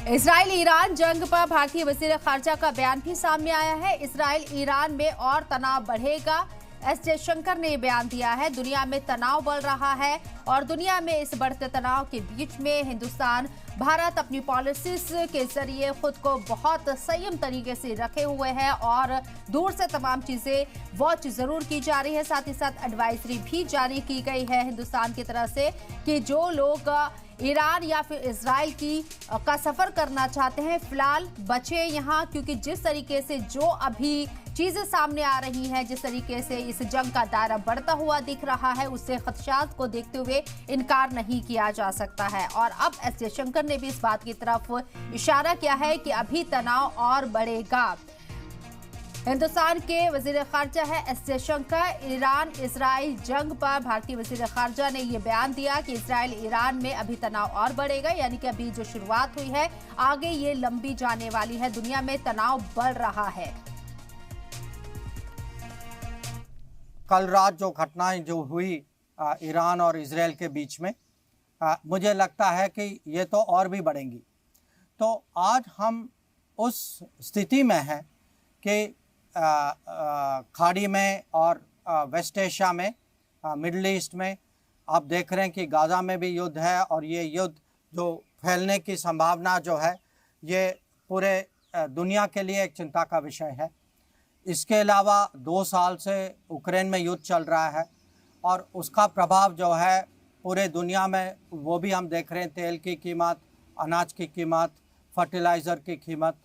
Israel Iran जंग पर भारतीय वजीर खारजा का बयान भी सामने आया है। इजराइल ईरान में और तनाव बढ़ेगा, एस जयशंकर ने बयान दिया है। दुनिया में तनाव बढ़ रहा है और दुनिया में इस बढ़ते तनाव के बीच में हिंदुस्तान, भारत अपनी पॉलिसीज के जरिए खुद को बहुत संयम तरीके से रखे हुए हैं और दूर से तमाम चीजें वॉच जरूर की जा रही है। साथ ही साथ एडवाइजरी भी जारी की गई है हिंदुस्तान की तरफ से कि जो लोग ईरान या फिर इजराइल का सफर करना चाहते हैं फिलहाल बचे यहाँ, क्योंकि जिस तरीके से जो अभी चीजें सामने आ रही हैं, जिस तरीके से इस जंग का दायरा बढ़ता हुआ दिख रहा है, उससे खदशात को देखते हुए इनकार नहीं किया जा सकता है। और अब एस जयशंकर ने भी इस बात की तरफ इशारा किया है कि अभी तनाव और बढ़ेगा। हिंदुस्तान के वजीर खारजा है एस जयशंकर। ईरान इजराइल जंग पर भारतीय वजीर खारजा ने यह बयान दिया कि इजराइल ईरान में अभी तनाव और बढ़ेगा, यानी कि अभी जो शुरुआत हुई है आगे ये लंबी जाने वाली है। दुनिया में तनाव बढ़ रहा है। कल रात जो घटनाएं जो हुई ईरान और इजराइल के बीच में, मुझे लगता है कि ये तो और भी बढ़ेंगी। तो आज हम उस स्थिति में हैं कि खाड़ी में और वेस्ट एशिया में, मिडल ईस्ट में आप देख रहे हैं कि गाज़ा में भी युद्ध है और ये युद्ध जो फैलने की संभावना जो है ये पूरे दुनिया के लिए एक चिंता का विषय है। इसके अलावा 2 साल से यूक्रेन में युद्ध चल रहा है और उसका प्रभाव जो है पूरे दुनिया में वो भी हम देख रहे हैं। तेल की कीमत, अनाज की कीमत, फर्टिलाइज़र की कीमत